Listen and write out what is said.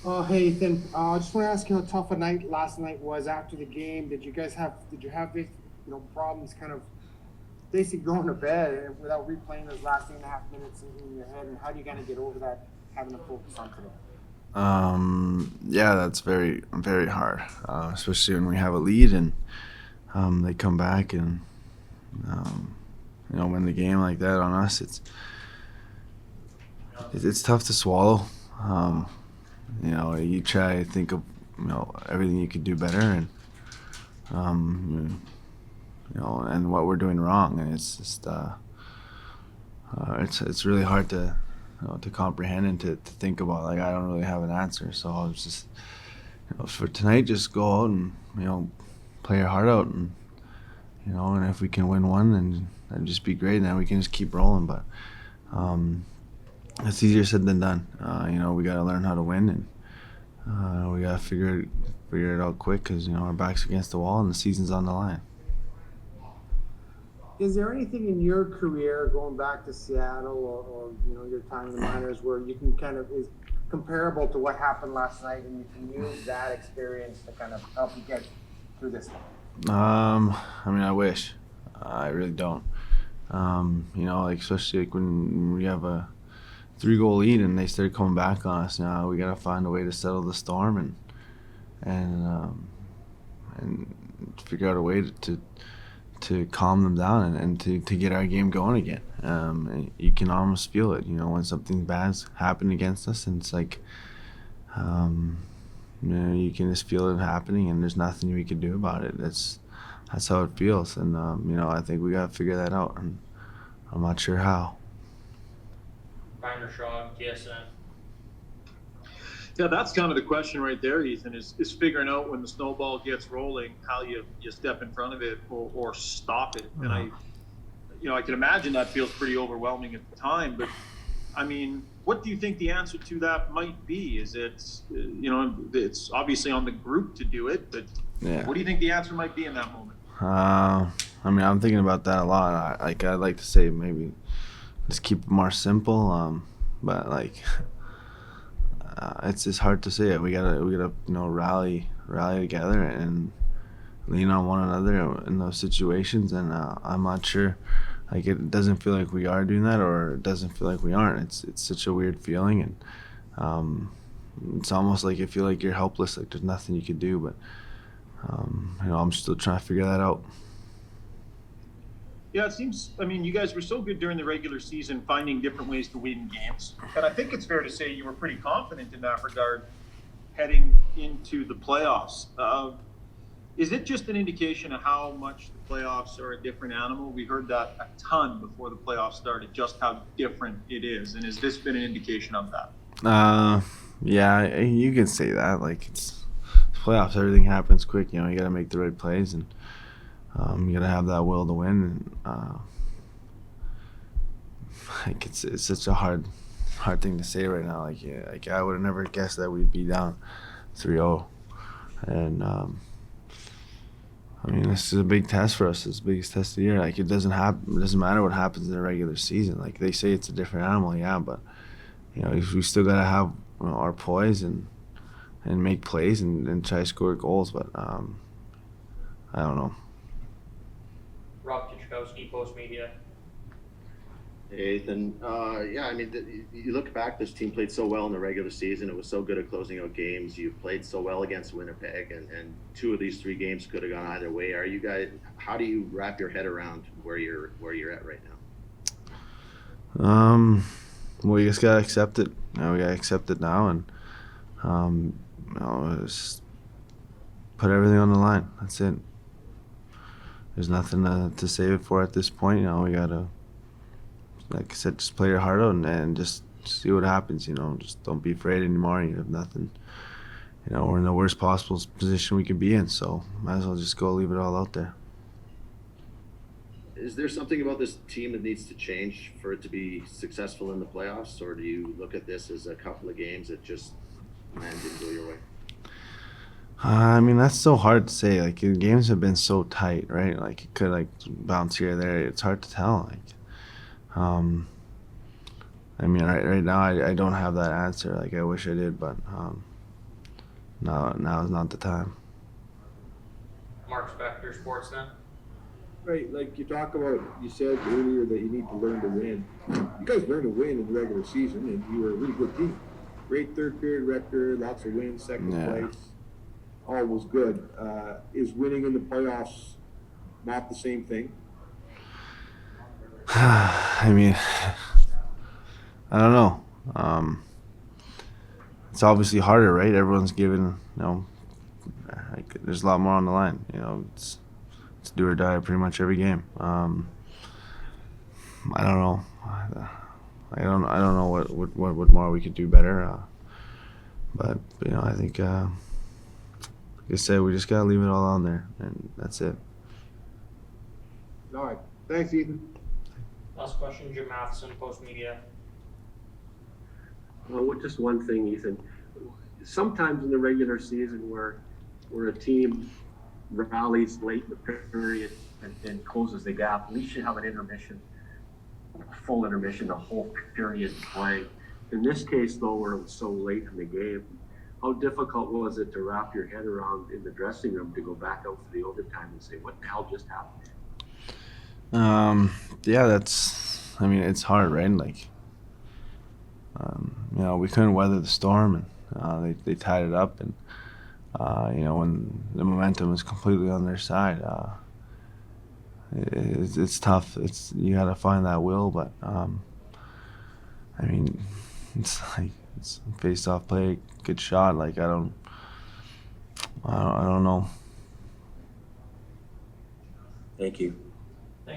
Hey Ethan, I just want to ask you how tough a night last night was after the game. Did you have this, problems kind of basically going to bed without replaying those last 8.5 minutes in your head? And how do you kind of get over that, having to focus on today? Yeah, that's very, very hard, especially when we have a lead and they come back and um, win the game like that on us. It's tough to swallow. Um, you try to think of everything you could do better and um, and what we're doing wrong, and it's just it's really hard to to comprehend and to think about. Like I don't really have an answer, so I was just for tonight, just go out and play our heart out, and and if we can win one, then that'd just be great. And then we can just keep rolling. But um, it's easier said than done. We got to learn how to win, and we got to figure it out quick because our backs against the wall and the season's on the line. Is there anything in your career going back to Seattle or your time in the minors where you can kind of is comparable to what happened last night, and you can use that experience to kind of help you get through this one? I mean, I wish. I really don't. Like especially like when we have a 3 goal lead and they start coming back on us. Now we gotta find a way to settle the storm and figure out a way to calm them down and to get our game going again. And you can almost feel it, when something bad's happened against us, and it's like, um, you can just feel it happening, and there's nothing we can do about it. That's how it feels, and I think we gotta figure that out, and I'm not sure how. Reiner Shaw, TSN. Yeah, that's kind of the question right there, Ethan, is figuring out when the snowball gets rolling, how you step in front of it or stop it. And I can imagine that feels pretty overwhelming at the time, but I mean, what do you think the answer to that might be? Is it, it's obviously on the group to do it, but Yeah. what do you think the answer might be in that moment? I mean, I'm thinking about that a lot. I'd like to say maybe just keep it more simple. But like, it's just hard to say it. We gotta rally together and lean on one another in those situations. And I'm not sure. Like it doesn't feel like we are doing that, or it doesn't feel like we aren't. It's such a weird feeling, and um, it's almost like you feel like you're helpless. Like there's nothing you can do. But I'm still trying to figure that out. Yeah, it seems. I mean, you guys were so good during the regular season, finding different ways to win games, and I think it's fair to say you were pretty confident in that regard heading into the playoffs. Is it just an indication of how much the playoffs are a different animal? We heard that a ton before the playoffs started, just how different it is, and has this been an indication of that? Uh, yeah, you can say that. Like it's playoffs, everything happens quick. You got to make the right plays, and you got to have that will to win. And like it's such a hard thing to say right now. Like yeah, like I would have never guessed that we'd be down 3-0, and I mean this is a big test for us. It's the biggest test of the year. Like it doesn't happen. It doesn't matter what happens in the regular season. Like they say it's a different animal, yeah, but we still gotta have our poise and make plays and try to score goals. But I don't know. Rob Kichkowski, Post Media. Hey, Ethan. Yeah, I mean, you look back, this team played so well in the regular season. It was so good at closing out games. You played so well against Winnipeg, and 2 of these 3 games could have gone either way. Are you guys? How do you wrap your head around where you're at right now? We just gotta accept it. We gotta accept it now, and just put everything on the line. That's it. There's nothing to save it for at this point. We gotta, like I said, just play your heart out and just see what happens. Just don't be afraid anymore. You have nothing. We're in the worst possible position we could be in, so might as well just go leave it all out there. Is there something about this team that needs to change for it to be successful in the playoffs, or do you look at this as a couple of games that just didn't go your way? I mean, that's so hard to say. Like the games have been so tight, right? Like it could like bounce here or there. It's hard to tell. Um, I mean, right now I don't have that answer. Like I wish I did, but now is not the time. Mark Spector, Sportsnet. Right, like you talk about, you said earlier that you need to learn to win. You guys learned to win in the regular season, and you were a really good team. Great third period record, lots of wins, second place. All was good. Is winning in the playoffs not the same thing? I mean, I don't know. It's obviously harder, right? Everyone's given, like, there's a lot more on the line. It's do or die pretty much every game. I don't know. I don't know what more we could do better. But I think, like I said, we just gotta leave it all on there, and that's it. All right. Thanks, Ethan. Last question, Jim Matheson, Post Media. Well, just one thing, Ethan. Sometimes in the regular season where a team rallies late in the period and closes the gap, we should have an intermission, a full intermission, the whole period playing. In this case, though, where it was so late in the game, how difficult was it to wrap your head around in the dressing room to go back out for the overtime and say, what the hell just happened? Yeah, it's hard, right? Like, we couldn't weather the storm, and they tied it up, and when the momentum is completely on their side, it's tough. You got to find that will, but I mean, it's like it's face-off play, good shot. Like I don't know. Thank you.